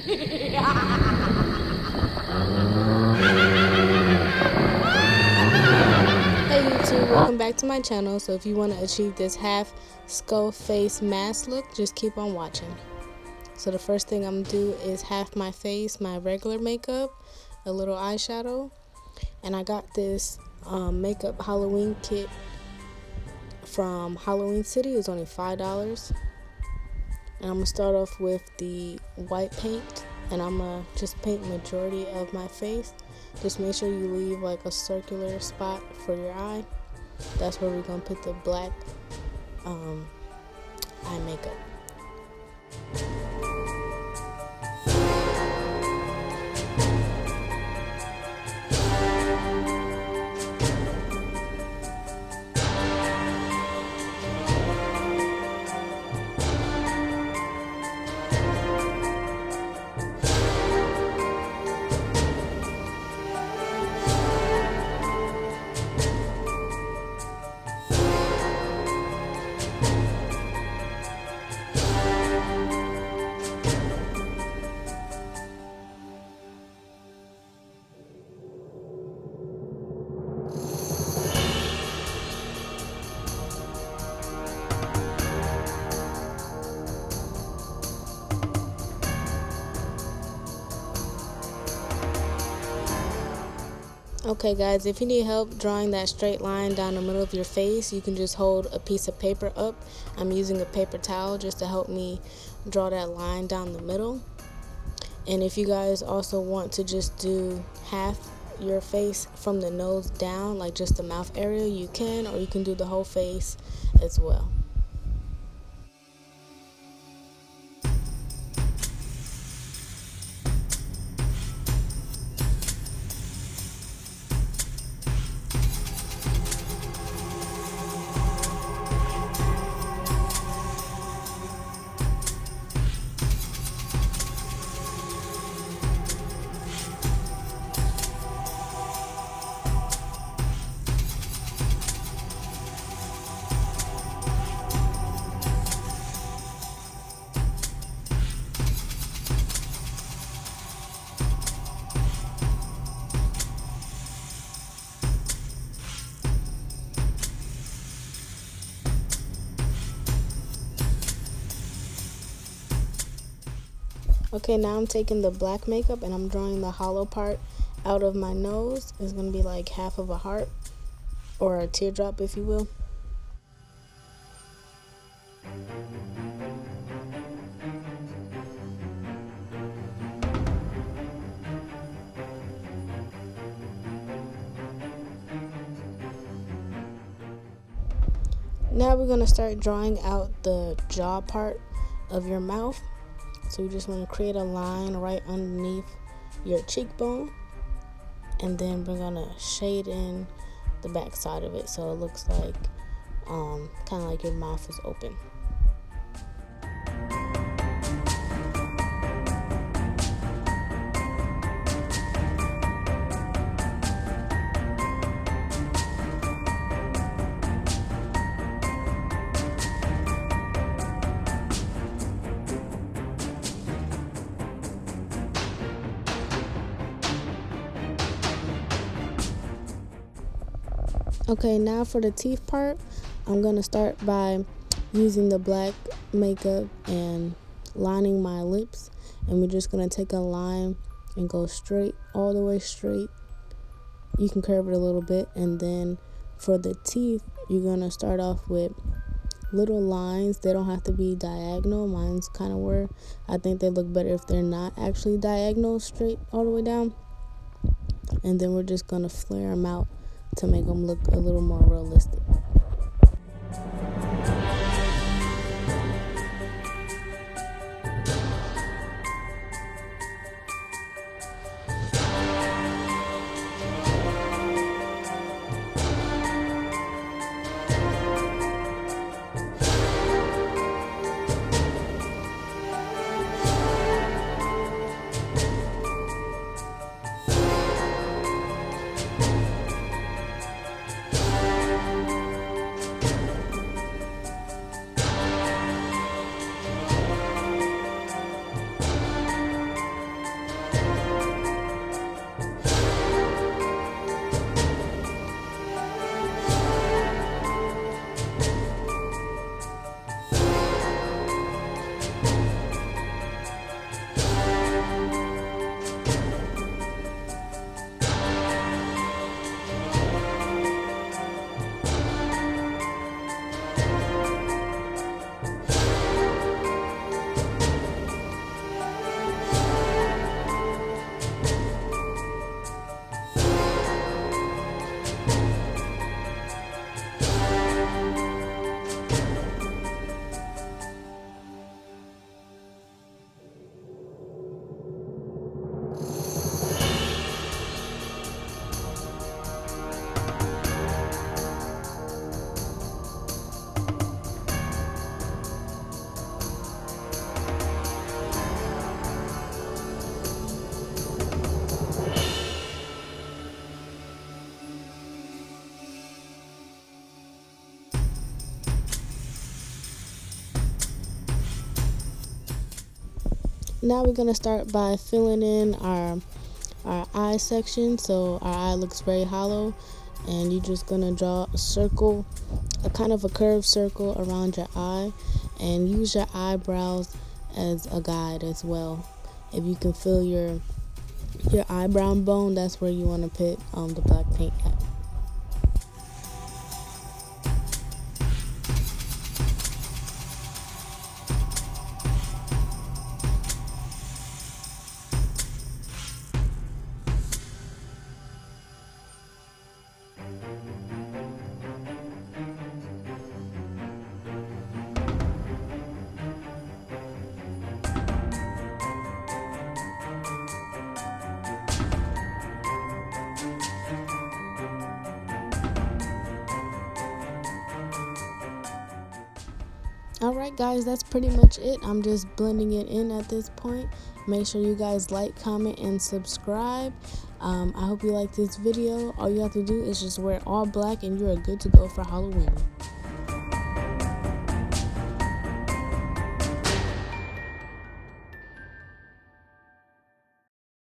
Hey YouTube, welcome back to my channel. So if you want to achieve this half skull face mask look, just keep on watching. So the first thing I'm gonna do is half my face, my regular makeup, a little eyeshadow, and I got this makeup Halloween kit from Halloween City. It was only $5. And I'm gonna start off with the white paint, and I'm gonna just paint majority of my face. Just make sure you leave like a circular spot for your eye. That's where we're gonna put the black eye makeup. Okay guys, if you need help drawing that straight line down the middle of your face, you can just hold a piece of paper up. I'm using a paper towel just to help me draw that line down the middle. And if you guys also want to just do half your face from the nose down, like just the mouth area, you can, or you can do the whole face as well. Okay, now I'm taking the black makeup and I'm drawing the hollow part out of my nose. It's going to be like half of a heart or a teardrop, if you will. Now we're going to start drawing out the jaw part of your mouth. So you just want to create a line right underneath your cheekbone, and then we're going to shade in the back side of it so it looks like kind of like your mouth is open. Okay, now for the teeth part, I'm going to start by using the black makeup and lining my lips. And we're just going to take a line and go straight, all the way straight. You can curve it a little bit. And then for the teeth, you're going to start off with little lines. They don't have to be diagonal. Mine's kind of were. I think they look better if they're not actually diagonal, straight all the way down. And then we're just going to flare them out to make them look a little more realistic. Now we're going to start by filling in our eye section. So our eye looks very hollow, and you're just going to draw a circle, a kind of a curved circle around your eye, and use your eyebrows as a guide as well. If you can feel your eyebrow bone, that's where you want to put the black paint at. Alright guys, that's pretty much it. I'm just blending it in at this point. Make sure you guys like, comment, and subscribe. I hope you like this video. All you have to do is just wear all black and you are good to go for Halloween.